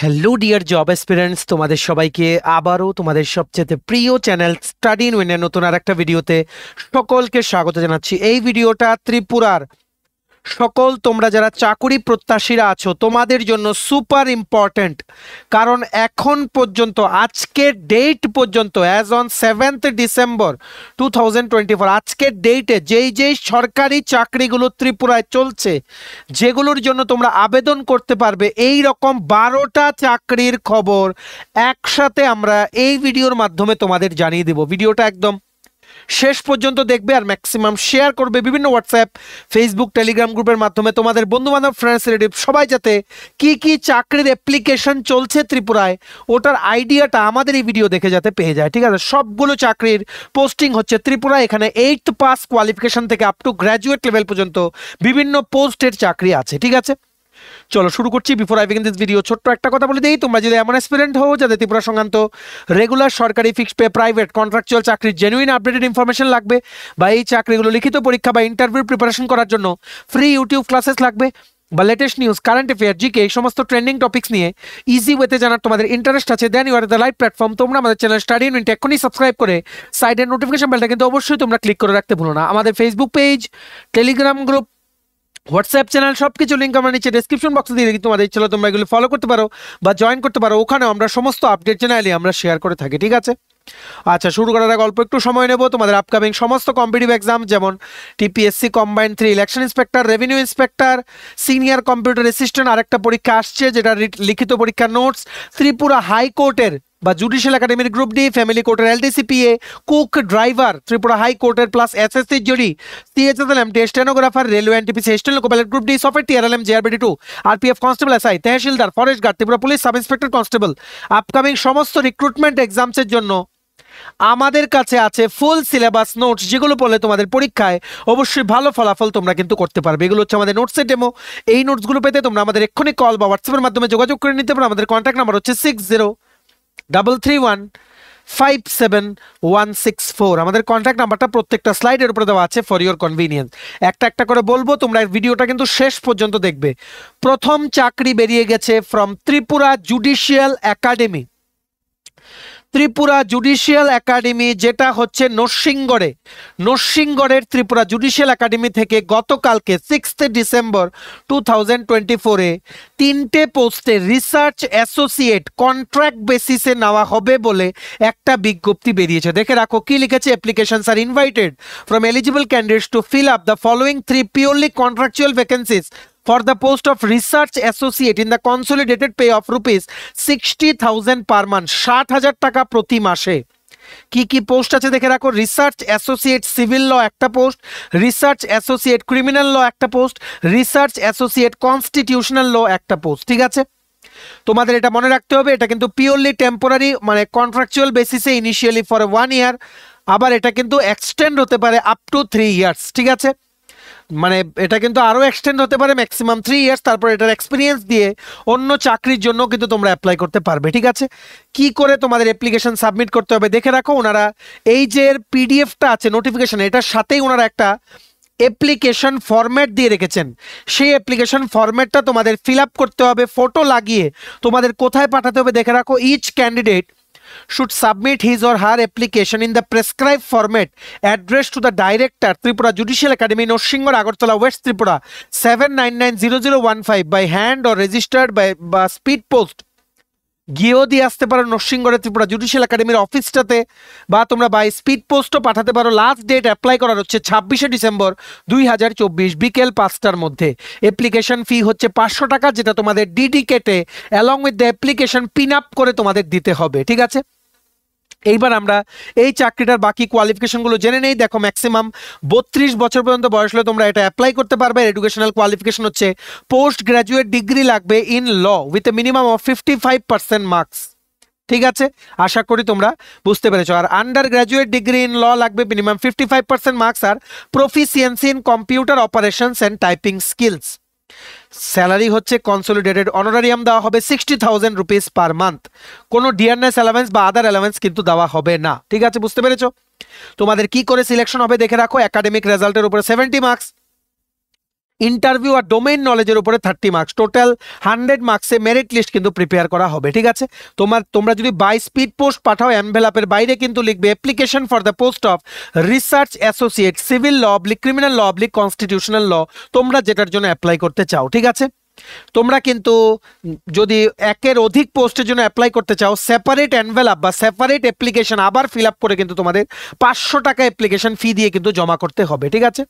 Hello dear job aspirants, তোমাদের সবাইকে আবারও তোমাদের সবচেয়ে প্রিয় চ্যানেল স্টাডি ইন উইনের নতুন আর একটা ভিডিওতে সকলকে স্বাগত জানাচ্ছি। এই ভিডিওটা ত্রিপুরার সকল তোমরা যারা চাকুরি প্রত্যাশীরা আছো তোমাদের জন্য সুপার ইম্পর্ট্যান্ট, কারণ এখন পর্যন্ত আজকের ডেট পর্যন্ত অ্যাজ অন 7th ডিসেম্বর 2024 আজকের ডেটে যেই সরকারি চাকরিগুলো ত্রিপুরায় চলছে, যেগুলোর জন্য তোমরা আবেদন করতে পারবে, এই রকম 12টা চাকরির খবর একসাথে আমরা এই ভিডিওর মাধ্যমে তোমাদের জানিয়ে দেব। ভিডিওটা একদম শেষ পর্যন্ত দেখবে আর ম্যাক্সিমাম শেয়ার করবে বিভিন্ন হোয়াটসঅ্যাপ, ফেসবুক, টেলিগ্রাম গ্রুপের মাধ্যমে তোমাদের বন্ধুবান্ধব, ফ্রেন্ডস, রিলেটিভ সবাই যাতে কি চাকরির অ্যাপ্লিকেশন চলছে ত্রিপুরায় ওটার আইডিয়াটা আমাদের এই ভিডিও দেখে যাতে পেয়ে যায়। ঠিক আছে, সবগুলো চাকরির পোস্টিং হচ্ছে ত্রিপুরায়। এখানে 8th পাস কোয়ালিফিকেশন থেকে আপ টু গ্র্যাজুয়েট লেভেল পর্যন্ত বিভিন্ন পোস্টের চাকরি আছে। ঠিক আছে, চলো শুরু করছি। Before I begin this video ছোট্ট একটা কথা বলে দিই, তোমরা যদি এমন অ্যাসপিরেন্ট হও যাদের ত্রিপুরা সংক্রান্ত রেগুলার সরকারি ফিক্সড পে, প্রাইভেট, কন্ট্রাকচুয়াল চাকরির জেনুইন আপডেটেড ইনফরমেশন লাগবে, বা এই চাকরিগুলো লিখিত পরীক্ষা বা ইন্টারভিউ প্রিপারেশন করার জন্য ফ্রি ইউটিউব ক্লাসেস লাগবে, বা latest news, current affair, GK, এই সমস্ত ট্রেন্ডিং টপিক্স নিয়ে ইজি ওয়েতে জানার তোমাদের ইন্টারেস্ট আছে, then you are the right platform. তোমরা আমাদের চ্যানেল স্টাডি ইন উইনটা এখনই সাবস্ক্রাইব করে সাইডের নোটিফিকেশন বেলটা কিন্তু অবশ্যই তোমরা ক্লিক করে রাখতে ভুলো না। আমাদের Facebook page, Telegram group, WhatsApp channel সবকিছু লিঙ্ক আমরা নিচে ডেসক্রিপশন বক্সে দিয়ে রেখে তোমাদের ইচ্ছা তোমরা এগুলো ফলো করতে পারো বা জয়েন করতে পারো। ওখানে আমরা সমস্ত আপডেট চ্যানেলে আমরা শেয়ার করে থাকি। ঠিক আছে, আচ্ছা শুরু করার আগে অল্প একটু সময় নেব। তোমাদের আপকামিং সমস্ত কম্পিটিটিভ এক্সাম যেমন TPSC combined 3 election inspector, revenue inspector, senior computer assistant, আরেকটা পরীক্ষা আসছে যেটা লিখিত পরীক্ষার নোটস, ত্রিপুরা হাইকোর্টের বা জুডিশিয়াল একাডেমির গ্রুপ ডি, ফ্যামিলি কোর্টের এলডিসিপিএ, কুক, ড্রাইভার, ত্রিপুরা হাইকোর্টের plus SSC GD, CHSLM, stenographer, railway NTPC, station loco pilot group D, software TRLM, JRBD 2, RPF constable, SI, tehsildar, forest guard, Tripura police sub inspector constable, upcoming সমস্ত recruitment এক্সামসের জন্য আমাদের কাছে আছে full syllabus notes, যেগুলো পড়লে তোমাদের পরীক্ষায় অবশ্যই ভালো ফলাফল তোমরা কিন্তু করতে পারবে। এগুলো হচ্ছে আমাদের নোটসের ডেমো। এই নোটসগুলো পেতে তোমরা আমাদের এক্ষুনি কল বা হোয়াটসঅ্যাপের মাধ্যমে যোগাযোগ করে নিতে পারো। আমাদের কন্ট্যাক্ট নাম্বার হচ্ছে 6033157164। আমাদের কন্ট্যাক্ট নাম্বারটা প্রত্যেকটা স্লাইডের উপরে দেওয়া আছে ফর ইওর কনভিনিয়েন্স। একটা একটা করে বলবো, তোমরা ভিডিওটা কিন্তু শেষ পর্যন্ত দেখবে। প্রথম চাকরি বেরিয়ে গেছে from Tripura judicial academy. Tripura judicial academy যেটা হচ্ছে নরসিংগড়ের ত্রিপুরা জুডিশিয়াল একাডেমি থেকে গতকালকে 6th ডিসেম্বর 2024-এ 3টে পোস্টে রিসার্চ অ্যাসোসিয়েট কন্ট্রাক্ট বেসিসে নেওয়া হবে বলে একটা বিজ্ঞপ্তি বেরিয়েছে। দেখে রাখো কি লিখেছে, applications are invited from eligible candidates to fill up the following 3 purely contractual vacancies for the post of research associate in the consolidated pay of rupees 60,000 per month, 60,000 টাকা প্রতি মাসে। কি পোস্ট আছে দেখে রাখো, রিসার্চ অ্যাসোসিয়েট সিভিল ল একটা post, research associate criminal law একটা post, research associate constitutional law একটা পোস্ট। ঠিক আছে, তোমাদের এটা মনে রাখতে হবে, এটা কিন্তু পিওরলি টেম্পোরারি, মানে কন্ট্রাকচুয়াল বেসিসে ইনিশিয়ালি ফর 1 ইয়ার, আবার এটা কিন্তু এক্সটেন্ড হতে পারে আপ টু 3 ইয়ার্স। ঠিক আছে, মানে এটা কিন্তু আরো এক্সটেন্ড হতে পারে ম্যাক্সিমাম 3 ইয়ার্স। তারপর এটার এক্সপিরিয়েন্স দিয়ে অন্য চাকরির জন্য কিন্তু তোমরা অ্যাপ্লাই করতে পারবে। ঠিক আছে, কি করে তোমাদের অ্যাপ্লিকেশন সাবমিট করতে হবে দেখে রাখো। ওনারা এই যে পিডিএফটা আছে নোটিফিকেশন, এটার সাথেই ওনারা একটা অ্যাপ্লিকেশন ফরম্যাট দিয়ে রেখেছেন। সেই অ্যাপ্লিকেশন ফরম্যাটটা তোমাদের ফিল আপ করতে হবে, ফটো লাগিয়ে তোমাদের কোথায় পাঠাতে হবে দেখে রাখো। Each candidate should submit his or her application in the prescribed format addressed to the director, Tripura Judicial Academy, Norsinghor, Agartala, West Tripura 79900015 by hand or registered by speed post। গিয়েও দিয়ে আসতে পারো নরসিংগড়ে ত্রিপুরা জুডিশিয়াল একাডেমির অফিসটাতে, বা তোমরা by speed পোস্টও পাঠাতে পারো। Last date apply করার হচ্ছে 26শে ডিসেম্বর 2024 বিকেল 5টার মধ্যে। অ্যাপ্লিকেশন ফি হচ্ছে 500 টাকা, যেটা তোমাদের ডিডি কেটে along with the application pin up করে তোমাদের দিতে হবে। ঠিক আছে, এইবার আমরা এই চাকরিটার বাকি কোয়ালিফিকেশনগুলো জেনে নেই। দেখো, ম্যাক্সিমাম 32 বছর পর্যন্ত বয়স হলে তোমরা এটা অ্যাপ্লাই করতে পারবে। এডুকেশনাল কোয়ালিফিকেশন হচ্ছে পোস্ট গ্র্যাজুয়েট ডিগ্রি লাগবে in law with a minimum of 55% marks. ঠিক আছে, আশা করি তোমরা বুঝতে পেরেছো। আর undergraduate degree in law লাগবে মিনিমাম 55% মার্কস আর proficiency in computer operations and typing skills. Salary হচ্ছে কনসলিডেটেড অনারারিয়াম দেওয়া হবে 60,000 রুপিস পার মান্থ। কোনো ডিয়ারনেস অ্যালাওয়েন্স বা আদার অ্যালাওয়েন্স কিন্তু দেওয়া হবে না। ঠিক আছে, বুঝতে পেরেছো। তোমাদের কি করে সিলেকশন হবে দেখে রাখো, একাডেমিক রেজাল্টের উপরে 70 মার্কস, ইন্টারভিউ আর ডোমেইন নলেজের উপরে 30 মার্কস, টোটাল 100 মার্কসে মেরিট লিস্ট কিন্তু প্রিপেয়ার করা হবে। ঠিক আছে, তোমরা যদি বাই স্পিড পোস্ট পাঠাও এনভেলপের বাইরে কিন্তু লিখবে application for the post of research associate civil law oblique criminal law oblique constitutional law, তোমরা যেটার জন্য অ্যাপ্লাই করতে চাও। ঠিক আছে, তোমরা কিন্তু যদি একের অধিক পোস্টের জন্য অ্যাপ্লাই করতে চাও, সেপারেট এনভেলপ বা সেপারেট অ্যাপ্লিকেশন আবার ফিল আপ করে কিন্তু তোমাদের 500 টাকা অ্যাপ্লিকেশন ফি দিয়ে কিন্তু জমা করতে হবে। ঠিক আছে,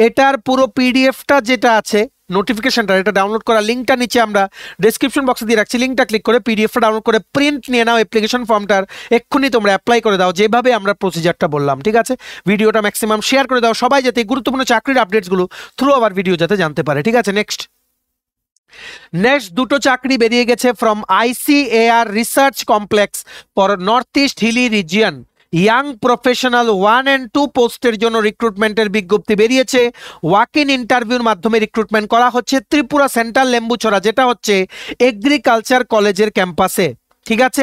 এটার পুরো পিডিএফটা যেটা আছে নোটিফিকেশনটা, এটা ডাউনলোড করা লিঙ্কটা নিচে আমরা ডেসক্রিপশন বক্সে দিয়ে রাখছি, লিঙ্কটা ক্লিক করে পিডিএফটা ডাউনলোড করে প্রিন্ট নিয়ে নাও অ্যাপ্লিকেশন ফর্মটার, এক্ষুনি তোমরা অ্যাপ্লাই করে দাও যেভাবে আমরা প্রসিজারটা বললাম। ঠিক আছে, ভিডিওটা ম্যাক্সিমাম শেয়ার করে দাও সবাই, যাতে গুরুত্বপূর্ণ চাকরির আপডেটসগুলো থ্রু আওয়ার ভিডিও যাতে জানতে পারে। ঠিক আছে, নেক্সট দুটো চাকরি বেরিয়ে গেছে from ICAR research complex for north east hilly region, young professional 1 and 2 পোস্টের জন্য রিক্রুটমেন্টের বিজ্ঞপ্তি বেরিয়েছে। ওয়াক ইন ইন্টারভিউর মাধ্যমে রিক্রুটমেন্ট করা হচ্ছে ত্রিপুরা সেন্ট্রাল লেম্বুছড়া, যেটা হচ্ছে এগ্রিকালচার কলেজের ক্যাম্পাসে। ঠিক আছে,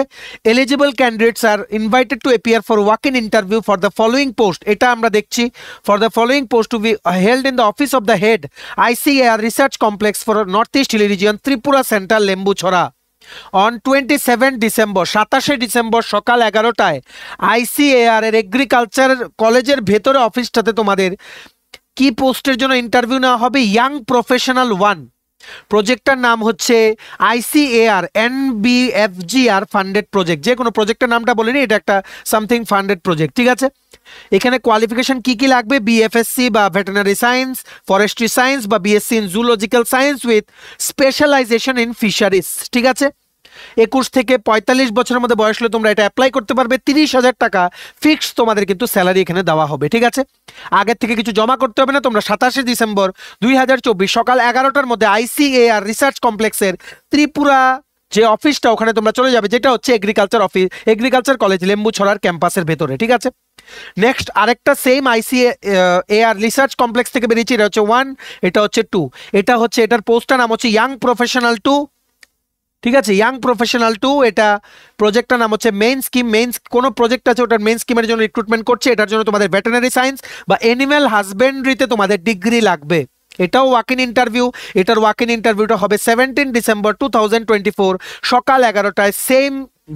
eligible candidates are invited to appear for walk in interview for the following post, এটা আমরা দেখছি for the following post to be held in the office of the head ICAR research complex for north east hilly region Tripura central Lembucherra on 27 December, 27 December সকাল 11টায় ICAR এর agriculture কলেজের ভেতরে অফিসটাতে তোমাদের কি পোস্টের জন্য ইন্টারভিউ নেওয়া হবে? Young professional 1। প্রজেক্টটার নাম হচ্ছে ICAR NBFGR ফান্ডেড প্রজেক্ট, যে কোনো প্রজেক্টের নামটা বলিনি, এটা একটা সামথিং ফান্ডেড প্রজেক্ট। ঠিক আছে, এখানে কোয়ালিফিকেশন কি কি লাগবে? BFSC বা ভেটেরিনারি সায়েন্স, ফরেস্ট্রি সায়েন্স বা BSc in zoological science with specialization in fisheries. ঠিক আছে, 21 থেকে 45 বছরের মধ্যে বয়স হলে তোমরা এটা অ্যাপ্লাই করতে পারবে। 30,000 টাকা ফিক্স তোমাদের কিন্তু স্যালারি এখানে দেওয়া হবে। ঠিক আছে, আগের থেকে কিছু জমা করতে হবে না। তোমরা 27 ডিসেম্বর 2024 সকাল 11টার মধ্যে ICAR রিসার্চ কমপ্লেক্সের ত্রিপুরা যে অফিসটা, ওখানে তোমরা চলে যাবে, যেটা হচ্ছে এগ্রিকালচার অফিস, এগ্রিকালচার কলেজ লেম্বুছড়ার ক্যাম্পাসের ভেতরে। ঠিক আছে, নেক্সট আরেকটা সেম ICAR রিসার্চ কমপ্লেক্স থেকে বেরিয়েছে, এটা হচ্ছে 1, এটা হচ্ছে 2, এটা হচ্ছে এটার পোস্টটার নাম হচ্ছে ইয়াং প্রফেশনাল 2। ঠিক আছে, ইয়াং প্রফেশনাল 2, এটা প্রজেক্টটার নাম হচ্ছে মেইন স্কিম। কোনো প্রজেক্ট আছে ওটার মেইন স্কিমের জন্য রিক্রুটমেন্ট করছে, এটার জন্য তোমাদের ভেটেরিনারি সায়েন্স বা অ্যানিম্যাল হাজবেন্ড্রিতে তোমাদের ডিগ্রি লাগবে। এটাও ওয়াক ইন ইন্টারভিউ, এটার ওয়াক ইন ইন্টারভিউটা হবে 17 ডিসেম্বর 2024 সকাল 11টায় সেম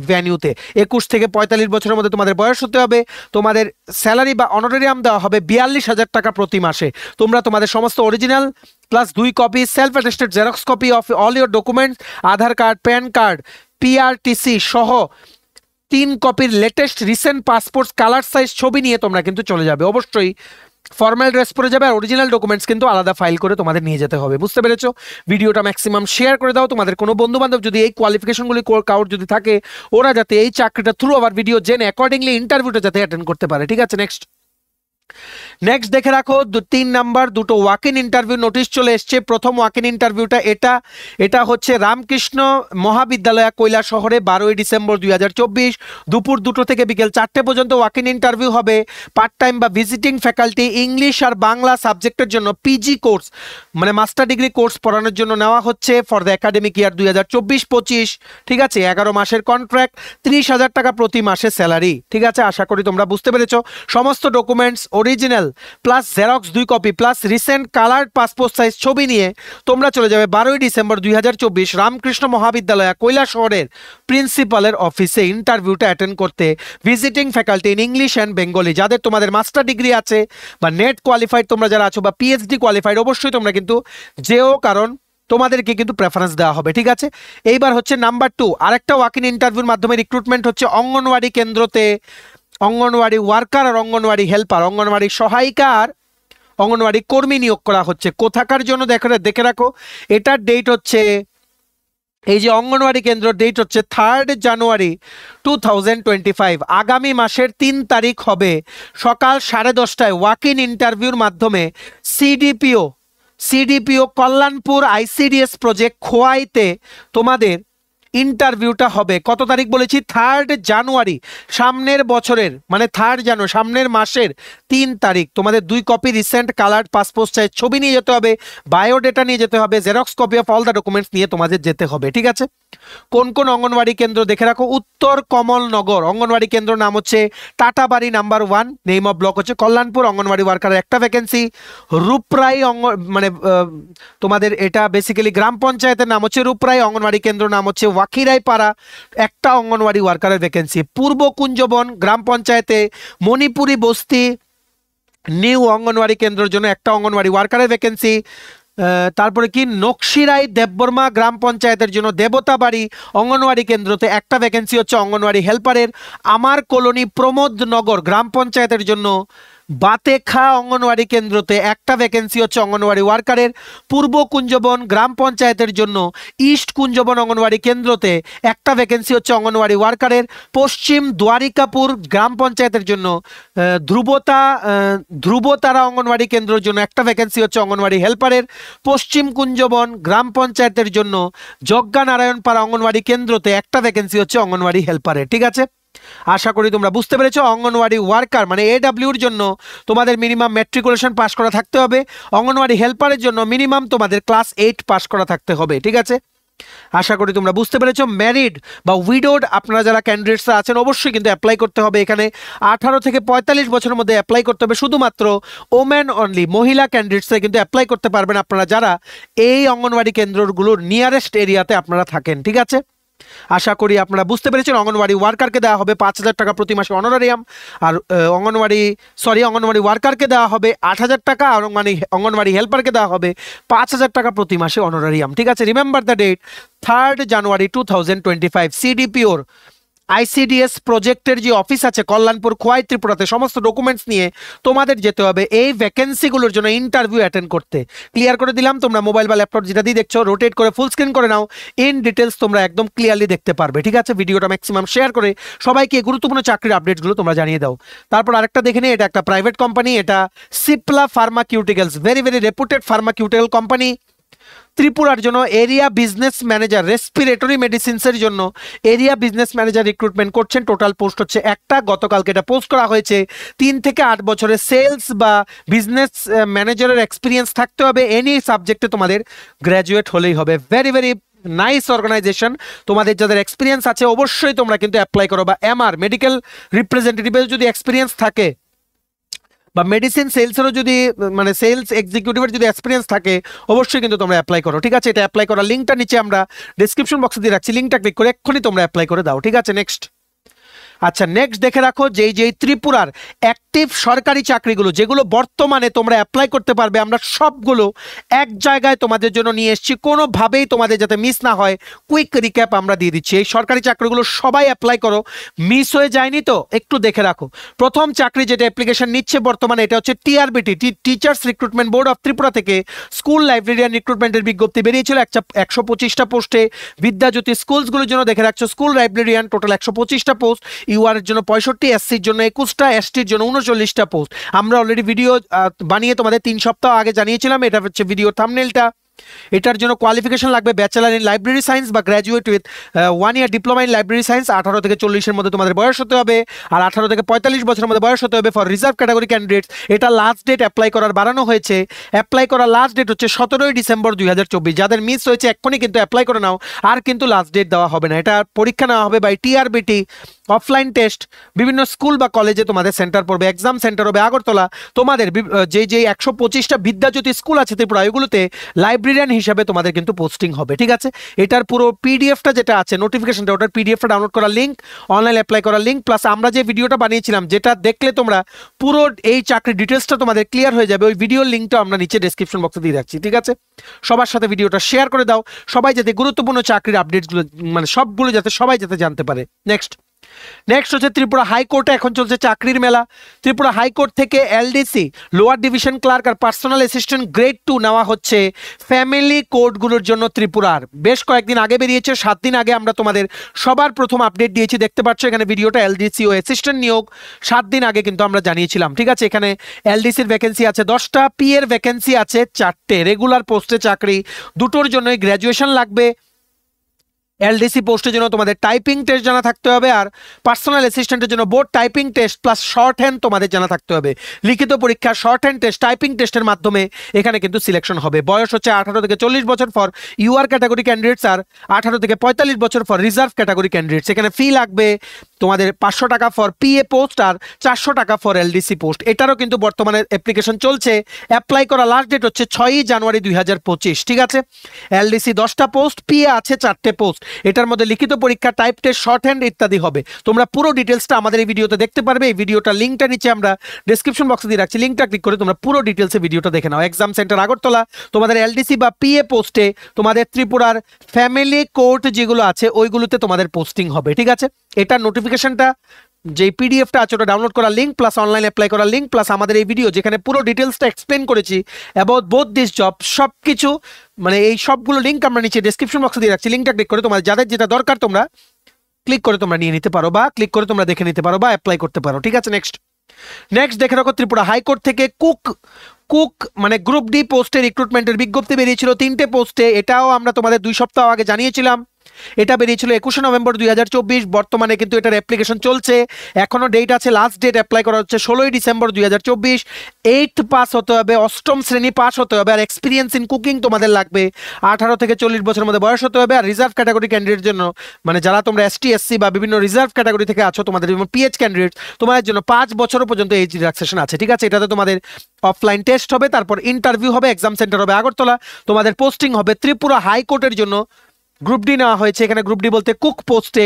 ভ্যানিউতে। 21 থেকে 45 বছরের মধ্যে তোমাদের বয়স হতে হবে। তোমাদের স্যালারি বা অনারেরিয়াম দেওয়া হবে 42,000 টাকা প্রতি মাসে। তোমরা তোমাদের সমস্ত original plus 2 copy self attested xerox copy of all your documents, Aadhaar card, pan card, PRTC সহ 3 কপির latest recent passport colour size ছবি নিয়ে তোমরা কিন্তু চলে যাবে। অবশ্যই ফর্মাল ড্রেস পরে যাবে, আর অরিজিনাল ডকুমেন্টস কিন্তু আলাদা ফাইল করে তোমাদের নিয়ে যেতে হবে। বুঝতে পেরেছো? ভিডিওটা ম্যাক্সিমাম শেয়ার করে দাও। তোমাদের কোনো বন্ধু বান্ধব যদি এই কোয়ালিফিকেশনগুলি কাউর যদি থাকে, ওরা যাতে এই চাকরিটা থ্রু আওয়ার ভিডিও জেনে অ্যাকর্ডিংলি ইন্টারভিউটা যাতে অ্যাটেন্ড করতে পারে। ঠিক আছে, নেক্সট দেখে রাখো 3 নাম্বার দুটো ওয়াক ইন ইন্টারভিউ নোটিশ চলে এসছে। প্রথম ওয়াক ইন ইন্টারভিউটা এটা হচ্ছে রামকৃষ্ণ মহাবিদ্যালয় কৈলা শহরে 12 ডিসেম্বর 2024 দুপুর 2টো থেকে বিকেল 4টে পর্যন্ত ওয়াক ইন ইন্টারভিউ হবে। পার্ট টাইম বা ভিজিটিং ফ্যাকাল্টি ইংলিশ আর বাংলা সাবজেক্টের জন্য PG কোর্স মানে মাস্টার ডিগ্রি কোর্স পড়ানোর জন্য নেওয়া হচ্ছে ফর দ্য একাডেমিক ইয়ার 2024-25। ঠিক আছে, 11 মাসের কন্ট্রাক্ট, 30,000 টাকা প্রতি মাসে স্যালারি। ঠিক আছে, আশা করি তোমরা বুঝতে পেরেছো। সমস্ত documents original plus xerox 2 copy plus recent coloured passport size ছবি নিয়ে তোমরা চলে যাবে 12 ডিসেম্বর 2024 রামকৃষ্ণ মহাবিদ্যালয় কৈলা শহরের প্রিন্সিপালের অফিসে ইন্টারভিউটা অ্যাটেন্ড করতে। Visiting faculty in English and Bengali, যাদের তোমাদের মাস্টার ডিগ্রি আছে বা নেট কোয়ালিফাইড তোমরা যারা আছো বা PhD কোয়ালিফাইড, অবশ্যই তোমরা কিন্তু যেও, কারণ তোমাদেরকে কিন্তু প্রেফারেন্স দেওয়া হবে। ঠিক আছে, এইবার হচ্ছে নাম্বার 2, আরেকটা ওয়াক ইন ইন্টারভিউর মাধ্যমে রিক্রুটমেন্ট হচ্ছে অঙ্গনওয়াড়ি কেন্দ্রতে। অঙ্গনওয়াড়ি ওয়ার্কার আর অঙ্গনওয়াড়ি হেল্পার, অঙ্গনওয়াড়ি সহায়িকা আর অঙ্গনওয়াড়ি কর্মী নিয়োগ করা হচ্ছে। কোথাকার জন্য দেখে রাখো, এটার ডেট হচ্ছে, এই যে অঙ্গনওয়াড়ি কেন্দ্র, ডেট হচ্ছে 3 জানুয়ারি 2025, আগামী মাসের 3 তারিখ হবে সকাল 10:30টায় ওয়াক ইন ইন্টারভিউর মাধ্যমে সিডিপিও কল্যাণপুর ICDS প্রজেক্ট খোয়াইতে তোমাদের ইন্টারভিউটা হবে কত তারিখ বলেছি? 3 জানুয়ারি, সামনের বছরের মানে 3 জানুয়ারি, সামনের মাসের 3 তারিখ। তোমাদের 2 copy recent coloured passport size ছবি নিয়ে যেতে হবে, বায়োডেটা নিয়ে যেতে হবে, xerox copy of all the documents নিয়ে তোমাদের যেতে হবে, ঠিক আছে? কোন কোন অঙ্গনওয়াড়ি কেন্দ্র দেখে রাখো। উত্তর কমলনগর অঙ্গনওয়াড়ি কেন্দ্র নাম হচ্ছে টাটাবাড়ি নাম্বার 1, নেম অফ ব্লক হচ্ছে কল্যাণপুর, অঙ্গনওয়াড়ি ওয়ার্কারের একটা ভ্যাকেন্সি। রূপরাই মানে তোমাদের এটা বেসিক্যালি গ্রাম পঞ্চায়েতের নাম হচ্ছে রূপরাই, অঙ্গনওয়াড়ি কেন্দ্র নাম হচ্ছে ওয়াকিরাই পাড়া, একটা অঙ্গনওয়াড়ি ওয়ার্কারের ভ্যাকেন্সি। পূর্ব কুঞ্জবন গ্রাম পঞ্চায়েতে মণিপুরি বস্তি নিউ অঙ্গনওয়াড়ি কেন্দ্রের জন্য একটা অঙ্গনওয়াড়ি ওয়ার্কারের ভ্যাকেন্সি। তারপরে কি নকশিরাই দেববর্মা গ্রাম পঞ্চায়েতের জন্য দেবতাবাড়ি অঙ্গনওয়াড়ি কেন্দ্রতে একটা ভ্যাকেন্সি হচ্ছে অঙ্গনওয়াড়ি হেল্পারের। আমার কলোনি প্রমোদনগর গ্রাম পঞ্চায়েতের জন্য বাতেখা অঙ্গনওয়াড়ি কেন্দ্রতে একটা ভ্যাকেন্সি হচ্ছে অঙ্গনওয়াড়ি ওয়ার্কারের। পূর্ব কুঞ্জবন গ্রাম পঞ্চায়েতের জন্য ইস্ট কুঞ্জবন অঙ্গনওয়াড়ি কেন্দ্রতে একটা ভ্যাকেন্সি হচ্ছে অঙ্গনওয়াড়ি ওয়ার্কারের। পশ্চিম দ্বারিকাপুর গ্রাম পঞ্চায়েতের জন্য ধ্রুবতারা অঙ্গনওয়াড়ি কেন্দ্রের জন্য একটা ভ্যাকেন্সি হচ্ছে অঙ্গনওয়াড়ি হেল্পারের। পশ্চিম কুঞ্জবন গ্রাম পঞ্চায়েতের জন্য যজ্ঞানারায়ণপাড়া অঙ্গনওয়াড়ি কেন্দ্রতে একটা ভ্যাকেন্সি হচ্ছে অঙ্গনওয়াড়ি হেল্পারের, ঠিক আছে? আশা করি তোমরা বুঝতে পেরেছো। অঙ্গনওয়াড়ি ওয়ার্কার মানে AWর জন্য তোমাদের মিনিমাম ম্যাট্রিকুলেশন পাস করা থাকতে হবে, অঙ্গনওয়াড়ি হেল্পারের জন্য মিনিমাম তোমাদের ক্লাস 8 পাস করা থাকতে হবে, ঠিক আছে? আশা করি তোমরা বুঝতে পেরেছো। ম্যারিড বা উইডোড আপনারা যারা ক্যান্ডিডেটসরা আছেন অবশ্যই কিন্তু অ্যাপ্লাই করতে হবে। এখানে 18 থেকে 45 বছরের মধ্যে অ্যাপ্লাই করতে হবে, শুধুমাত্র ওমেন অনলি, মহিলা ক্যান্ডিডেটসরা কিন্তু অ্যাপ্লাই করতে পারবেন আপনারা যারা এই অঙ্গনওয়াড়ি কেন্দ্রগুলোর নিয়ারেস্ট এরিয়াতে আপনারা থাকেন, ঠিক আছে? আশা করি আপনারা বুঝতে পেরেছেন। অঙ্গনওয়াড়ি ওয়ার্কারকে দেওয়া হবে 5,000 টাকা প্রতি মাসে অনারারিয়াম, আর অঙ্গনওয়াড়ি ওয়ার্কারকে দেওয়া হবে 8,000 টাকা, আর অঙ্গনওয়াড়ি হেল্পারকে দেওয়া হবে 5,000 টাকা প্রতি মাসে অনারারিয়াম, ঠিক আছে? Remember the date 3 January 2025। CDPOর ICDS প্রজেক্টের যে অফিস আছে কল্যাণপুর খোয়াই ত্রিপুরাতে সমস্ত ডকুমেন্টস নিয়ে তোমাদের যেতে হবে এই ভ্যাকেন্সিগুলোর জন্য ইন্টারভিউ অ্যাটেন্ড করতে। ক্লিয়ার করে দিলাম, তোমরা মোবাইল বা ল্যাপটপ যেটা দিয়ে দেখছো রোটেট করে ফুল স্ক্রিন করে নাও, ইন ডিটেলস তোমরা একদম ক্লিয়ারলি দেখতে পারবে, ঠিক আছে? ভিডিওটা ম্যাক্সিমাম শেয়ার করে সবাইকে গুরুত্বপূর্ণ চাকরির আপডেটসগুলো তোমরা জানিয়ে দাও। তারপর আরেকটা দেখে নিই, এটা একটা প্রাইভেট কোম্পানি, এটা Cipla pharmaceuticals, very very reputed pharmaceutical company. ত্রিপুরার জন্য এরিয়া বিজনেস ম্যানেজার রেসপিরেটরি মেডিসিনসের জন্য এরিয়া বিজনেস ম্যানেজার রিক্রুটমেন্ট করছেন। টোটাল পোস্ট হচ্ছে একটা, গতকালকে এটা পোস্ট করা হয়েছে। 3 থেকে 8 বছরের সেলস বা বিজনেস ম্যানেজারের এক্সপিরিয়েন্স থাকতে হবে, এনি সাবজেক্টে তোমাদের গ্র্যাজুয়েট হলেই হবে। ভেরি ভেরি নাইস অর্গানাইজেশন, তোমাদের যাদের এক্সপিরিয়েন্স আছে অবশ্যই তোমরা কিন্তু অ্যাপ্লাই করো, বা MR মেডিকেল রিপ্রেজেন্টেটিভের যদি এক্সপিরিয়েন্স থাকে বা মেডিসিন সেলসেরও যদি মানে সেলস এক্সিকিউটিভের যদি এক্সপিরিয়েন্স থাকে অবশ্যই কিন্তু তোমরা অ্যাপ্লাই করো, ঠিক আছে? এটা অ্যাপ্লাই করার লিঙ্কটা নিচে আমরা ডেসক্রিপশন বক্সে দিয়ে রাখছি, লিঙ্কটা ক্লিক করে এক্ষুনি তোমরা অ্যাপ্লাই করে দাও, ঠিক আছে? নেক্সট, আচ্ছা নেক্সট দেখে রাখো যেই ত্রিপুরার অ্যাক্টিভ সরকারি চাকরিগুলো যেগুলো বর্তমানে তোমরা অ্যাপ্লাই করতে পারবে, আমরা সবগুলো এক জায়গায় তোমাদের জন্য নিয়ে এসেছি, কোনোভাবেই তোমাদের যাতে মিস না হয় কুইক রিক্যাপ আমরা দিয়ে দিচ্ছি। এই সরকারি চাকরিগুলো সবাই অ্যাপ্লাই করো, মিস হয়ে যায়নি তো একটু দেখে রাখো। প্রথম চাকরি যেটা অ্যাপ্লিকেশন নিচ্ছে বর্তমানে এটা হচ্ছে TRBT, teachers recruitment board of Tripura থেকে স্কুল লাইব্রেরিয়ান রিক্রুটমেন্টের বিজ্ঞপ্তি বেরিয়েছিল 125টা পোস্টে। বিদ্যাজ্যোতি স্কুলসগুলোর জন্য দেখে রাখছো স্কুল লাইব্রেরিয়ান, টোটাল 125টা পোস্ট। UR এর জন্য 65, SCর জন্য 21টা, STর জন্য 39টা পোস্ট। আমরা অলরেডি ভিডিও বানিয়ে তোমাদের 3 সপ্তাহ আগে জানিয়েছিলাম, এটা হচ্ছে ভিডিও থাম্বনেলটা। এটার জন্য কোয়ালিফিকেশন লাগবে ব্যাচেলার ইন লাইব্রেরি সায়েন্স বা graduate with 1 year diploma in library science. 18 থেকে 40-এর মধ্যে তোমাদের বয়স হতে হবে, আর 18 থেকে 45 বছরের মধ্যে বয়স হতে হবে ফর রিজার্ভ ক্যাটাগরি ক্যান্ডিডেটস। এটা লাস্ট ডেট অ্যাপ্লাই করার বাড়ানো হয়েছে, অ্যাপ্লাই করার লাস্ট ডেট হচ্ছে 17 ডিসেম্বর 2024। যাদের মিস হয়েছে এক্ষুনি কিন্তু অ্যাপ্লাই করে নাও, আর কিন্তু লাস্ট ডেট দেওয়া হবে না। এটা পরীক্ষা নেওয়া হবে বাই TRBT, অফলাইন টেস্ট, বিভিন্ন স্কুল বা কলেজে তোমাদের সেন্টার পড়বে, এক্সাম সেন্টার হবে আগরতলা। তোমাদের যেই 125টা বিদ্যাজ্যোতি স্কুল আছে ত্রিপুরা, এগুলোতে লাইব্রেরিয়ান হিসাবে তোমাদের কিন্তু পোস্টিং হবে, ঠিক আছে? এটার পুরো পিডিএফটা যেটা আছে নোটিফিকেশনটা, ওটার পিডিএফটা ডাউনলোড করার লিঙ্ক, অনলাইন অ্যাপ্লাই করার লিঙ্ক, প্লাস আমরা যে ভিডিওটা বানিয়েছিলাম যেটা দেখলে তোমরা পুরো এই চাকরির ডিটেলসটা তোমাদের ক্লিয়ার হয়ে যাবে, ওই ভিডিওর লিঙ্কটা আমরা নিচে ডেসক্রিপশন বক্সে দিয়ে রাখছি, ঠিক আছে? সবার সাথে ভিডিওটা শেয়ার করে দাও, সবাই যাতে গুরুত্বপূর্ণ চাকরির আপডেটসগুলো মানে সবগুলো যাতে সবাই যাতে জানতে পারে। নেক্সট হচ্ছে ত্রিপুরা হাইকোর্টে এখন চলছে চাকরির মেলা। ত্রিপুরা হাইকোর্ট থেকে LDC লোয়ার ডিভিশন ক্লার্ক আর পার্সোনাল অ্যাসিস্ট্যান্ট গ্রেড 2 নেওয়া হচ্ছে ফ্যামিলি কোর্টগুলোর জন্য ত্রিপুরার। বেশ কয়েকদিন আগে বেরিয়েছে, 7 দিন আগে আমরা তোমাদের সবার প্রথম আপডেট দিয়েছি, দেখতে পাচ্ছ এখানে ভিডিওটা। LDC ও অ্যাসিস্ট্যান্ট নিয়োগ 7 দিন আগে কিন্তু আমরা জানিয়েছিলাম, ঠিক আছে? এখানে LDCর ভ্যাকেন্সি আছে 10টা, P এর ভ্যাকেন্সি আছে 4টে, রেগুলার পোস্টে চাকরি, দুটোর জন্যই গ্র্যাজুয়েশন লাগবে। এলডিসি পোস্টের জন্য তোমাদের টাইপিং টেস্ট জানা থাকতে হবে, আর পার্সোনাল অ্যাসিস্ট্যান্টের জন্য board typing test plus short hand তোমাদের জানা থাকতে হবে। লিখিত পরীক্ষা, শর্ট হ্যান্ড টেস্ট, টাইপিং টেস্টের মাধ্যমে এখানে কিন্তু সিলেকশন হবে। বয়স হচ্ছে 18 থেকে 40 বছর ফর ইউআর ক্যাটাগরি ক্যান্ডিডেটস, আর 18 থেকে 45 বছর ফর রিজার্ভ ক্যাটাগরি ক্যান্ডিডেটস। এখানে ফি লাগবে তোমাদের 500 টাকা ফর পিএ পোস্ট আর 400 টাকা ফর এলডিসি পোস্ট। এটারও কিন্তু বর্তমানে অ্যাপ্লিকেশন চলছে। অ্যাপ্লাই করা লাস্ট ডেট হচ্ছে 6 জানুয়ারি 2025। ঠিক আছে, এলডিসি 10টা পোস্ট, পিএ আছে 4টে পোস্ট। এটার মধ্যে লিখিত পরীক্ষা, টাইপ টেস্ট, শর্ট হ্যান্ড ইত্যাদি হবে। তোমরা পুরো ডিটেলসটা আমাদের এই ভিডিওতে দেখতে পারবে। এই ভিডিওটা লিঙ্কটা নিচে আমরা ডেসক্রিপশন বক্সে দিয়ে রাখছি, লিঙ্কটা ক্লিক করে তোমরা পুরো ডিটেলসে ভিডিওটা দেখে নাও। এক্সাম সেন্টার আগরতলা, তোমাদের এলডিসি বা পিএ পোস্টে তোমাদের ত্রিপুরার ফ্যামিলি কোর্ট যেগুলো আছে ওইগুলোতে তোমাদের পোস্টিং হবে। ঠিক আছে, এটা নোটিফিকেশনটা যে পিডিএফটা আছে ওটা ডাউনলোড করার লিঙ্ক প্লাস অনলাইন অ্যাপ্লাই করার লিঙ্ক প্লাস আমাদের এই ভিডিও যেখানে পুরো ডিটেলসটা এক্সপ্লেন করেছি অ্যাবাউট বোথ দিস জব, সব কিছু মানে এই সবগুলো লিঙ্ক আমরা নিচে ডেসক্রিপশন বক্সে দিয়ে রাখছি। লিঙ্কটা ক্লিক করে তোমার যাদের যেটা দরকার তোমরা ক্লিক করে তোমরা নিয়ে নিতে পারো, বা ক্লিক করে তোমরা দেখে নিতে পারো বা অ্যাপ্লাই করতে পারো। ঠিক আছে, নেক্সট দেখে রাখো, ত্রিপুরা হাইকোর্ট থেকে কুক মানে গ্রুপ ডি পোস্টে রিক্রুটমেন্টের বিজ্ঞপ্তি বেরিয়েছিল 3টে পোস্টে। এটাও আমরা তোমাদের 2 সপ্তাহ আগে জানিয়েছিলাম। এটা বেরিয়েছিল 21 নভেম্বর 2024। বর্তমানে কিন্তু এটার অ্যাপ্লিকেশন চলছে, এখনো ডেট আছে। লাস্ট ডেট অ্যাপ্লাই করা হচ্ছে 16 ডিসেম্বর 2024। 8th পাস হতে হবে, 8ম শ্রেণী পাস হতে হবে, আর এক্সপিরিয়েন্স ইন কুকিং তোমাদের লাগবে। 18 থেকে 40 বছরের মধ্যে বয়স হতে হবে। আর রিজার্ভ ক্যাটাগরি ক্যান্ডিডেট জন্য মানে যারা তোমরা এসটি এসসি বা বিভিন্ন রিজার্ভ ক্যাটাগরি থেকে আছো, তোমাদের যেমন পিএইচ ক্যান্ডিডেট, তোমাদের জন্য 5 বছর পর্যন্ত এজ রিল্যাক্সেশন আছে। ঠিক আছে, এটাতে তোমাদের অফলাইন টেস্ট হবে, তারপর ইন্টারভিউ হবে, এক্সাম সেন্টার হবে আগরতলা। তোমাদের পোস্টিং হবে ত্রিপুরা হাইকোর্টের জন্য গ্রুপ ডি নেওয়া হয়েছে। এখানে গ্রুপ ডি বলতে কুক পোস্টে।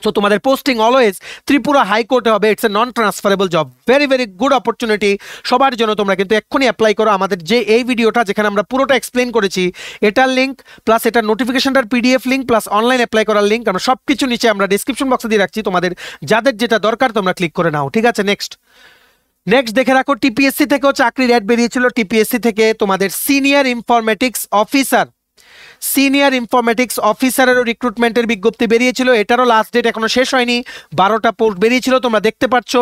সো তোমাদের পোস্টিং অলওয়েজ ত্রিপুরা হাইকোর্টে হবে। It's a non transferable job, very very good opportunity সবার জন্য। তোমরা কিন্তু এক্ষুনি অ্যাপ্লাই করো। আমাদের যে এই ভিডিওটা যেখানে আমরা পুরোটা এক্সপ্লেন করেছি, এটার লিঙ্ক প্লাস এটার নোটিফিকেশনটার PDF link plus online apply করার লিঙ্ক আমরা সব কিছু নিচে আমরা ডিসক্রিপশন বক্সে দিয়ে রাখছি। তোমাদের যাদের যেটা দরকার তোমরা ক্লিক করে নাও। ঠিক আছে, নেক্সট দেখে রাখো, টিপিএসসি থেকেও চাকরির অ্যাড বেরিয়েছিল। টিপিএসসি থেকে তোমাদের সিনিয়র ইনফরমেটিক্স অফিসারেরও রিক্রুটমেন্টের বিজ্ঞপ্তি বেরিয়েছিল। এটারও লাস্ট ডেট এখনো শেষ হয়নি। 12টা পোস্ট বেরিয়েছিল, তোমরা দেখতে পাচ্ছ।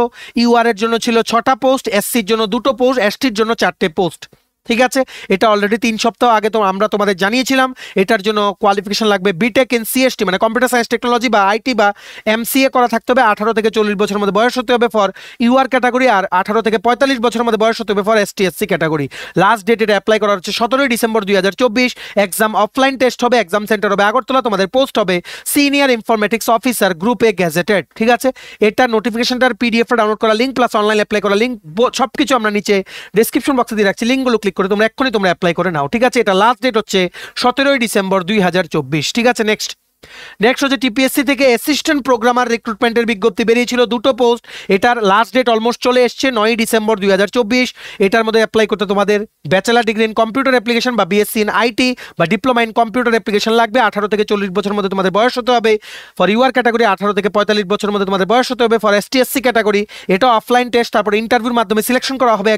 ইউআর এর জন্য ছিল 6টা পোস্ট, এসসির জন্য 2টো পোস্ট, এসটির জন্য 4টে পোস্ট। ঠিক আছে, এটা অলরেডি 3 সপ্তাহ আগে তো আমরা তোমাদের জানিয়েছিলাম। এটার জন্য কোয়ালিফিকেশন লাগবে বিটেক ইন সিএসটি মানে কম্পিউটার সায়েন্স টেকনোলজি বা আইটি বা এমসিএ করা থাকতে হবে। 18 থেকে 40 বছরের মধ্যে বয়স হতে হবে ফর ইউআর ক্যাটাগরি, আর 18 থেকে 45 বছরের মধ্যে বয়স হতে হবে for ST SC category. Last date এটা অ্যাপ্লাই করা হচ্ছে 17 ডিসেম্বর 2024। এক্সাম অফলাইন টেস্ট হবে, এক্সাম সেন্টার হবে আগরতলা। তোমাদের পোস্ট হবে senior informatics officer group A gazetted. ঠিক আছে, এটা নোটিফিকেশনটার পিডিএফটা ডাউনলোড করা লিঙ্ক প্লাস অনলাইন অ্যাপ্লাই করা লিঙ্ক সবকিছু আমরা নিচে ডেসক্রিপশন বক্সে দিয়ে রাখছি। লিঙ্কগুলো ক্লিক করে তোমরা এক্ষুনি তোমরা অ্যাপ্লাই করে নাও। ঠিক আছে, এটা লাস্ট ডেট হচ্ছে 17 ডিসেম্বর 2024। ঠিক আছে, নেক্সট হচ্ছে টিপিএসসি থেকে অ্যাসিস্ট্যান্ট প্রোগ্রামার রিক্রুটমেন্টের বিজ্ঞপ্তি বেরিয়েছিল 2টো পোস্ট। এটার লাস্ট ডেট অলমোস্ট চলে এসছে 9 ডিসেম্বর 2024। এটার মধ্যে অ্যাপ্লাই করতে তোমাদের bachelor degree in computer application বা বিএসসি ইন আইটি বা ডিপ্লোমা ইন কম্পিউটার অ্যাপ্লিকেশন লাগবে। 18 থেকে 40 বছরের মধ্যে তোমাদের বয়স হতে হবে। ফর ইউআর ক্যাটাগরি 18 থেকে 45 বছরের মধ্যে তোমাদের বয়স হতে হবে। ফর এসটিএসসি ক্যাটাগরি এটা অফলাইন টেস্ট, তারপর ইন্টারভিউর মাধ্যমে সিলেকশন করা হবে।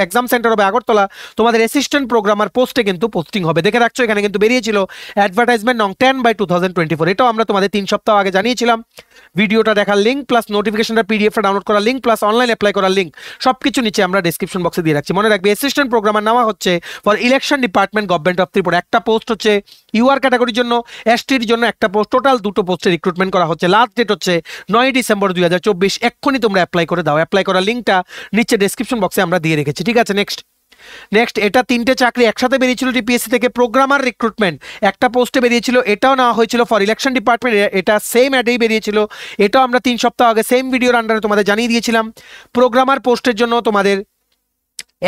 এক্সাম সেন্টার হবে আগরতলা। তোমাদের অ্যাসিস্ট্যান্ট প্রোগ্রামার পোস্টে কিন্তু পোস্টিং হবে। দেখে রাখছো, এখানে কিন্তু বেরিয়েছিল অ্যাডভার্টাইজমেন্ট নং 10/2024। এটাও আমরা তোমাদের 3 সপ্তাহ আগে জানিয়েছিলাম। ভিডিওটা দেখার লিঙ্ক প্লাস নোটিফিকেশনটা পিডিএফটা ডাউনলোড করার লিঙ্ক প্লাস অনলাইন অ্যাপ্লাই করার লিঙ্ক সবকিছু নিচে আমরা ডেসক্রিপশন বক্সে দিয়ে রাখছি। মনে রাখবে, অ্যাসিস্ট্যান্ট প্রোগ্রামার নেওয়া হচ্ছে for election department government of Tripura. একটা পোস্ট হচ্ছে ইউআর ক্যাটাগরির জন্য, এসটির জন্য একটা পোস্ট, টোটাল 2টো পোস্টে রিক্রুটমেন্ট করা হচ্ছে। লাস্ট ডেট হচ্ছে 9 ডিসেম্বর 2024। এক্ষুনি তোমরা অ্যাপ্লাই করে দাও। অ্যাপ্লাই করার লিঙ্কটা নিচে ডেসক্রিপশন বক্সে আমরা দিয়ে রেখেছি। ঠিক আছে, নেক্সট এটা 3টে চাকরি একসাথে বেরিয়েছিল টিপিএসসি থেকে। প্রোগ্রামার রিক্রুটমেন্ট একটা পোস্টে বেরিয়েছিল, এটাও নেওয়া হয়েছিল ফর ইলেকশন ডিপার্টমেন্ট। এটা সেম অ্যাডেই বেরিয়েছিল। এটাও আমরা 3 সপ্তাহ আগে সেম ভিডিওর আন্ডারে তোমাদের জানিয়ে দিয়েছিলাম। প্রোগ্রামার পোস্টের জন্য তোমাদের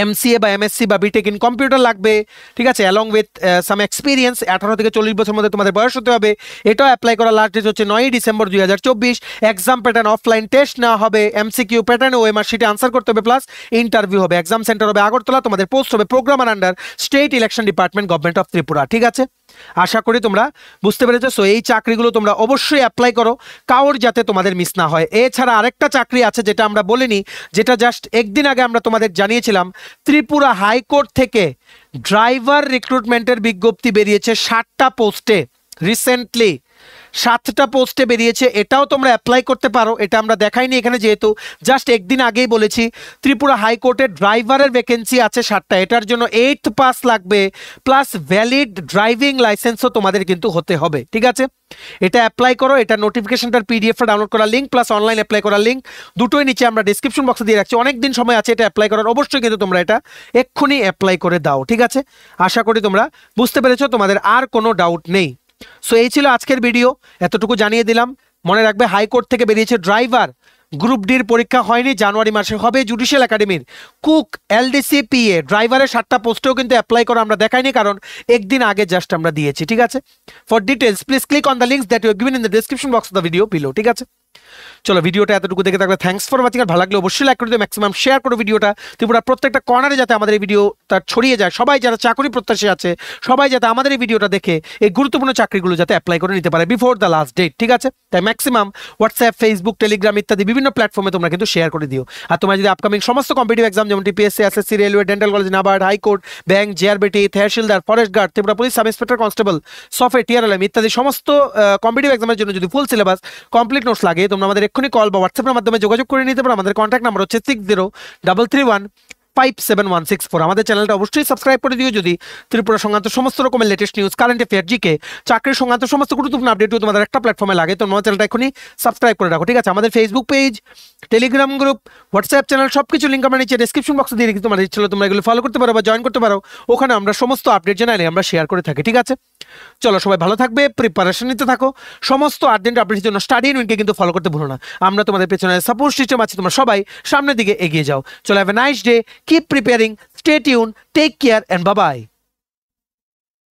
এমসিএ বা এমএসসি বা বিটেক ইন কম্পিউটার লাগবে। ঠিক আছে, অ্যালং উইথ সাম এক্সপিরিয়েন্স। 18 থেকে 40 বছরের মধ্যে তোমাদের বয়স হতে হবে। এটাও অ্যাপ্লাই করার লাস্ট ডেট হচ্ছে 9 December 2024। Exam pattern offline test নেওয়া হবে, এমসিকিউ প্যাটার্ন ও ওএমআর শিটে আনসার করতে হবে, প্লাস ইন্টারভিউ হবে। এক্সাম সেন্টার হবে আগরতলা। তোমাদের পোস্ট হবে programmer under state election department government of Tripura. ঠিক আছে, আশা করি তোমরা বুঝতে পেরেছো। সো এই চাকরিগুলো তোমরা অবশ্যই অ্যাপ্লাই করো, কাউর যাতে তোমাদের মিস না হয়। এছাড়া আরেকটা চাকরি আছে যেটা আমরা বলিনি, যেটা জাস্ট একদিন আগে আমরা তোমাদের জানিয়েছিলাম। ত্রিপুরা হাইকোর্ট থেকে ড্রাইভার রিক্রুটমেন্টের বিজ্ঞপ্তি বেরিয়েছে 60টা পোস্টে রিসেন্টলি। 7টা পোস্টে বেরিয়েছে, এটাও তোমরা অ্যাপ্লাই করতে পারো। এটা আমরা দেখাইনি এখানে, যেহেতু জাস্ট একদিন আগেই বলেছি। ত্রিপুরা হাইকোর্টের ড্রাইভারের ভ্যাকেন্সি আছে 7টা। এটার জন্য 8th পাস লাগবে, প্লাস ভ্যালিড ড্রাইভিং লাইসেন্সও তোমাদের কিন্তু হতে হবে, ঠিক আছে? এটা অ্যাপ্লাই করো। এটা নোটিফিকেশনটার পিডিএফটা ডাউনলোড করার লিঙ্ক প্লাস অনলাইন অ্যাপ্লাই করার লিঙ্ক দুটোই নিচে আমরা ডিসক্রিপশন বক্সে দিয়ে রাখছি। অনেক দিন সময় আছে এটা অ্যাপ্লাই করার, অবশ্যই কিন্তু তোমরা এটা এক্ষুনি অ্যাপ্লাই করে দাও, ঠিক আছে? আশা করি তোমরা বুঝতে পেরেছো, তোমাদের আর কোনো ডাউট নেই। সো এই ছিল আজকের ভিডিও, এতটুকু জানিয়ে দিলাম। মনে রাখবে হাইকোর্ট থেকে বেরিয়েছে ড্রাইভার, গ্রুপ ডির পরীক্ষা হয়নি, জানুয়ারি মাসে হবে। জুডিশিয়াল একাডেমির কুক, এলডিসি, পিএ ড্রাইভারের 7টা পোস্টেও কিন্তু অ্যাপ্লাই করো, আমরা দেখাইনি কারণ একদিন আগে জাস্ট আমরা দিয়েছি, ঠিক আছে? For details please click on the links that you given in the description box of the video below, ঠিক আছে? চলো ভিডিওটা এতটুকু দেখে থাকলে থ্যাঙ্কস ফর ওয়াচিং। আর ভালো লাগলে অবশ্যই লাইক করে দিও, ম্যাক্সিমাম শেয়ার করো ভিডিওটা ত্রিপুরার প্রত্যেকটা কর্নারে, যাতে আমাদের এই ভিডিওটা ছড়িয়ে যায়। সবাই যারা চাকরি প্রত্যাশী আছে সবাই যাতে আমাদের এই ভিডিওটা দেখে এই গুরুত্বপূর্ণ চাকরিগুলো যাতে অ্যাপ্লাই করে নিতে পারে বিফোর দ্য লাস্ট ডেট, ঠিক আছে? তাই ম্যাক্সিমাম হোয়াটসঅ্যাপ, ফেসবুক, টেলিগ্রাম ইত্যাদি বিভিন্ন প্ল্যাটফর্মে তোমরা কিন্তু শেয়ার করে দিও। আর তোমরা যদি আপকামিং সমস্ত কম্পিটিভ এক্সাম যেমন TPSC, SSC, railway, dental college, NABARD, high court, bank, GRBT, tehsildar, forest guard, Tripura police sub inspector, constable, software, TRLM ইত্যাদি সমস্ত কম্পিটিভ এক্সামের জন্য যদি ফুল সিলেবাস কমপ্লিট নোটস লাগে, তোমরা আমাদের এক্ষুনি কল বা হোয়াটসঅ্যাপের মাধ্যমে যোগাযোগ করে নিতে পারো। আমাদের কন্ট্যাক্ট নাম্বার হচ্ছে 6033157164। আমাদের চ্যানেলটা অবশ্যই সাবস্ক্রাইব করে দিও যদি ত্রিপুরা সংক্রান্ত সমস্ত রকমের latest news, current affair, GK, চাকরির সংক্রান্ত সমস্ত গুরুত্বপূর্ণ আপডেটও তোমাদের একটা প্ল্যাটফর্মে লাগে। তো আমার চ্যানেলটা এখনই সাবস্ক্রাইব করে রাখো, ঠিক আছে? আমাদের Facebook page, Telegram group, WhatsApp channel সবকিছু লিঙ্ক আমরা নিচে ডেসক্রিপশন বক্সে দিয়ে রেখেছি। তোমার ইচ্ছা হলে তোমরা এগুলো ফলো করতে পারো বা জয়েন করতে পারো। ওখানে আমরা সমস্ত আপডেট জানালে আমরা শেয়ার করে থাকি, ঠিক আছে? চলো সবাই ভালো থাকবে, প্রিপারেশন নিতে থাকো। সমস্ত আর্জেন্ট আপডেটের জন্য স্টাডি ইন উইনকে কিন্তু ফলো করতে ভুলো না। আমরা তোমাদের পেছনে সাপোর্ট সিস্টেম আছে, তোমরা সবাই সামনের দিকে এগিয়ে যাও। চলো have a nice day, keep preparing, stay tune, take care and bye by.